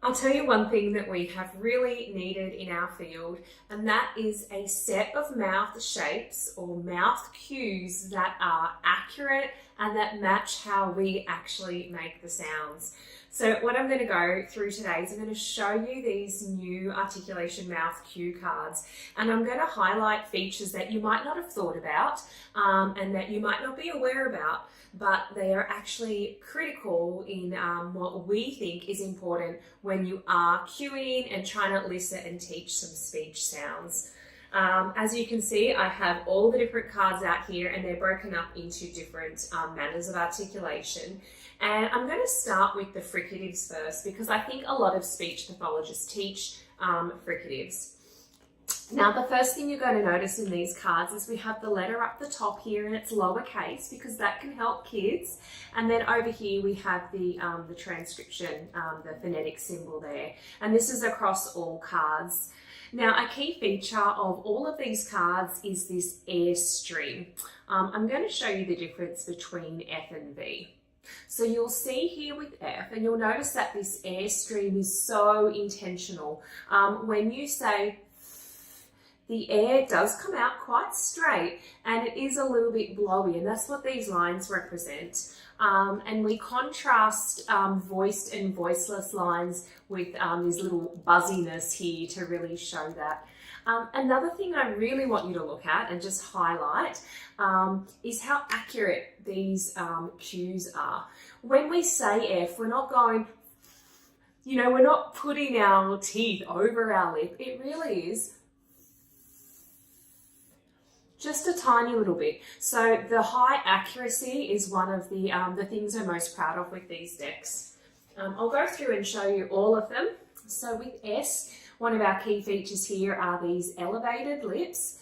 I'll tell you one thing that we have really needed in our field, and that is a set of mouth shapes or mouth cues that are accurate and that match how we actually make the sounds. So what I'm going to go through today is I'm going to show you these new articulation mouth cue cards, and I'm going to highlight features that you might not have thought about and that you might not be aware about, but they are actually critical in what we think is important when you are cueing and trying to elicit and teach some speech sounds. As you can see, I have all the different cards out here and they're broken up into different manners of articulation. And I'm going to start with the fricatives first because I think a lot of speech pathologists teach fricatives. Now, the first thing you're going to notice in these cards is we have the letter up the top here and it's lowercase because that can help kids. And then over here we have the transcription, the phonetic symbol there. And this is across all cards. Now, a key feature of all of these cards is this airstream. I'm going to show you the difference between F and V. So you'll see here with F, and you'll notice that this airstream is so intentional. When you say the air does come out quite straight and it is a little bit blowy, and that's what these lines represent. And we contrast voiced and voiceless lines with this little buzziness here to really show that. Another thing I really want you to look at and just highlight is how accurate these cues are. When we say F, we're not going, we're not putting our teeth over our lip. It really is just a tiny little bit. So the high accuracy is one of the things I'm most proud of with these decks. I'll go through and show you all of them. So with S, one of our key features here are these elevated lips.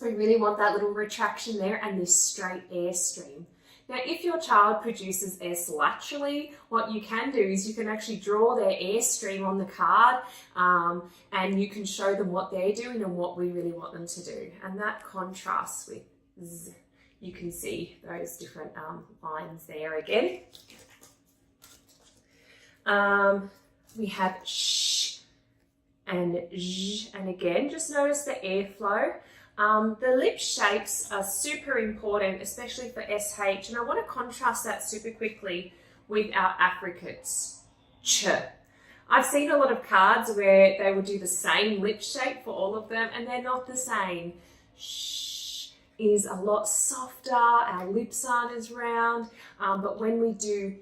We really want that little retraction there and this straight airstream. Now, if your child produces S laterally, what you can do is you can actually draw their airstream on the card and you can show them what they're doing and what we really want them to do. And that contrasts with Z. You can see those different lines there again. We have sh and zh, and again, just notice the airflow. The lip shapes are super important, especially for SH, and I want to contrast that super quickly with our affricates. Ch. I've seen a lot of cards where they will do the same lip shape for all of them, and they're not the same. Sh is a lot softer, our lips aren't as round, but when we do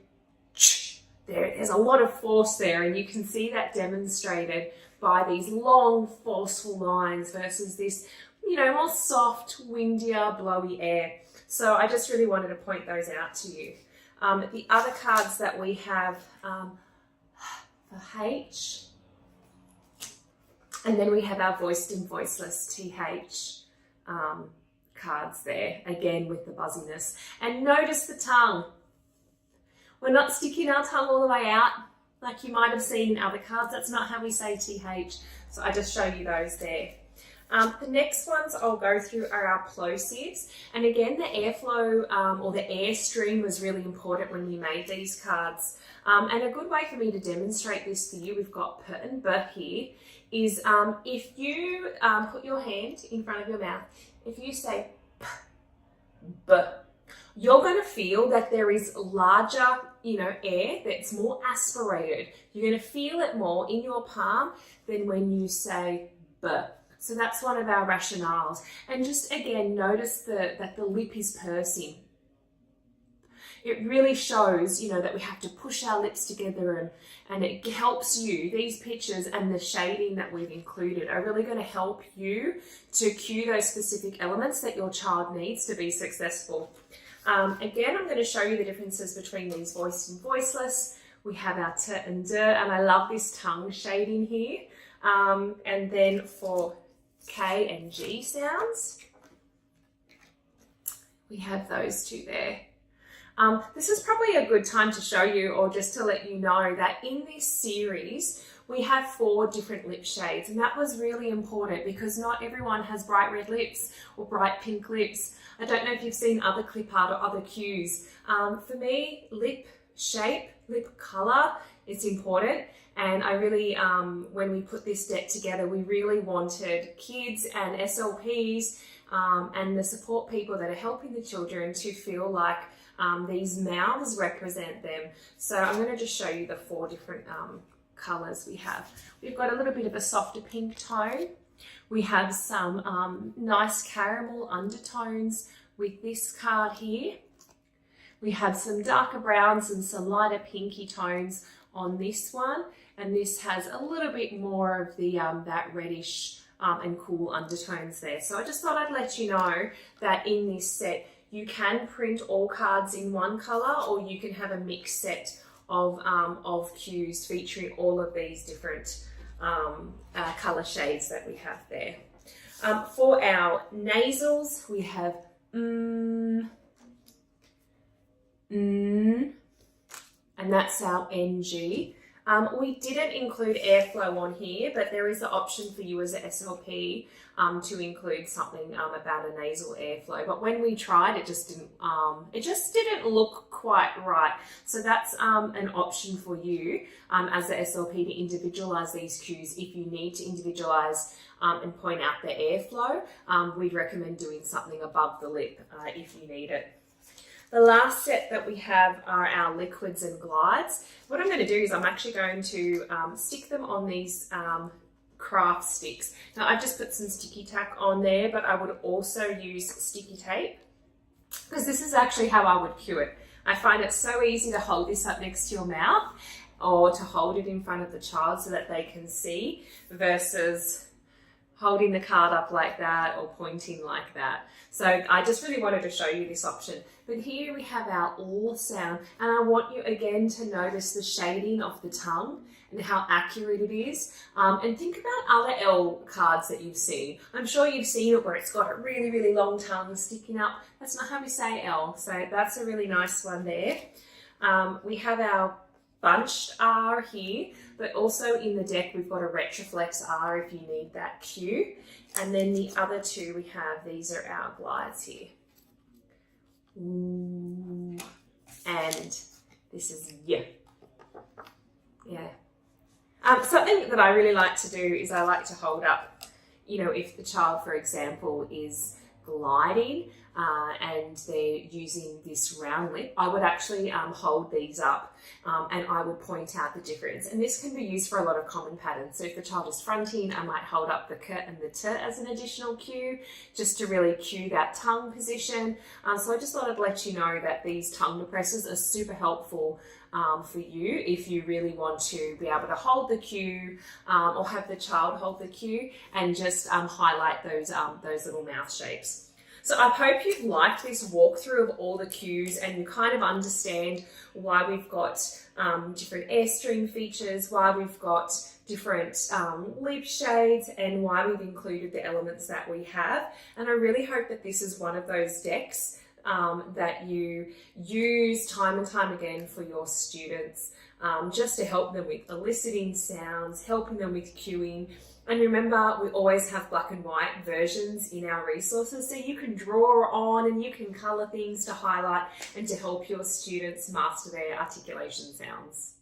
ch, there's a lot of force there, and you can see that demonstrated by these long, forceful lines versus this more soft, windier, blowy air. So I just really wanted to point those out to you. The other cards that we have for H, and then we have our voiced and voiceless TH cards there, again with the buzziness. And notice the tongue. We're not sticking our tongue all the way out like you might have seen in other cards. That's not how we say TH. So I just show you those there. The next ones I'll go through are our plosives. And again, the airflow or the airstream was really important when we made these cards. And a good way for me to demonstrate this for you, we've got P and B here, is if you put your hand in front of your mouth, if you say P, B, you're going to feel that there is larger, air that's more aspirated. You're going to feel it more in your palm than when you say B. So that's one of our rationales. And just again, notice that the lip is pursing. It really shows, that we have to push our lips together and it helps you. These pictures and the shading that we've included are really going to help you to cue those specific elements that your child needs to be successful. Again, I'm going to show you the differences between these voiced and voiceless. We have our T and D, and I love this tongue shading here. And then for K and G sounds, we have those two there. This is probably a good time to show you, or just to let you know, that in this series we have 4 different lip shades, and that was really important because not everyone has bright red lips or bright pink lips. I don't know if you've seen other clip art or other cues. For me, lip shape, lip colour. It's important. And I really, when we put this deck together, we really wanted kids and SLPs and the support people that are helping the children to feel like these mouths represent them. So I'm going to just show you the 4 different colours we have. We've got a little bit of a softer pink tone. We have some nice caramel undertones with this card here. We have some darker browns and some lighter pinky tones on this one, and this has a little bit more of the that reddish and cool undertones there. So I just thought I'd let you know that in this set you can print all cards in one colour, or you can have a mixed set of cues featuring all of these different colour shades that we have there. For our nasals, we have and that's our NG. We didn't include airflow on here, but there is an option for you as an SLP to include something about a nasal airflow. But when we tried, it just didn't look quite right. So that's an option for you as the SLP to individualize these cues. If you need to individualize and point out the airflow, we'd recommend doing something above the lip if you need it. The last set that we have are our liquids and glides. What I'm going to do is I'm actually going to stick them on these craft sticks. Now I've just put some sticky tack on there, but I would also use sticky tape because this is actually how I would cue it. I find it so easy to hold this up next to your mouth or to hold it in front of the child so that they can see versus holding the card up like that or pointing like that. So I just really wanted to show you this option. But here we have our L sound, and I want you again to notice the shading of the tongue and how accurate it is. And think about other L cards that you've seen. I'm sure you've seen it where it's got a really, really long tongue sticking up. That's not how we say L, so that's a really nice one there. We have our bunched R here, but also in the deck we've got a retroflex R if you need that cue. And then the other two we have, these are our glides here. Ooh. And this is yeah. Something that I really like to do is I like to hold up, you know, if the child, for example, is gliding and they're using this round lip, I would actually hold these up and I would point out the difference. And this can be used for a lot of common patterns. So if the child is fronting, I might hold up the k and the t as an additional cue, just to really cue that tongue position. So I just thought I'd let you know that these tongue depressors are super helpful for you if you really want to be able to hold the cue or have the child hold the cue and just highlight those little mouth shapes. So I hope you've liked this walkthrough of all the cues and you kind of understand why we've got different airstream features, why we've got different lip shades, and why we've included the elements that we have. And I really hope that this is one of those decks that you use time and time again for your students, just to help them with eliciting sounds, helping them with cueing. And remember, we always have black and white versions in our resources, so you can draw on and you can colour things to highlight and to help your students master their articulation sounds.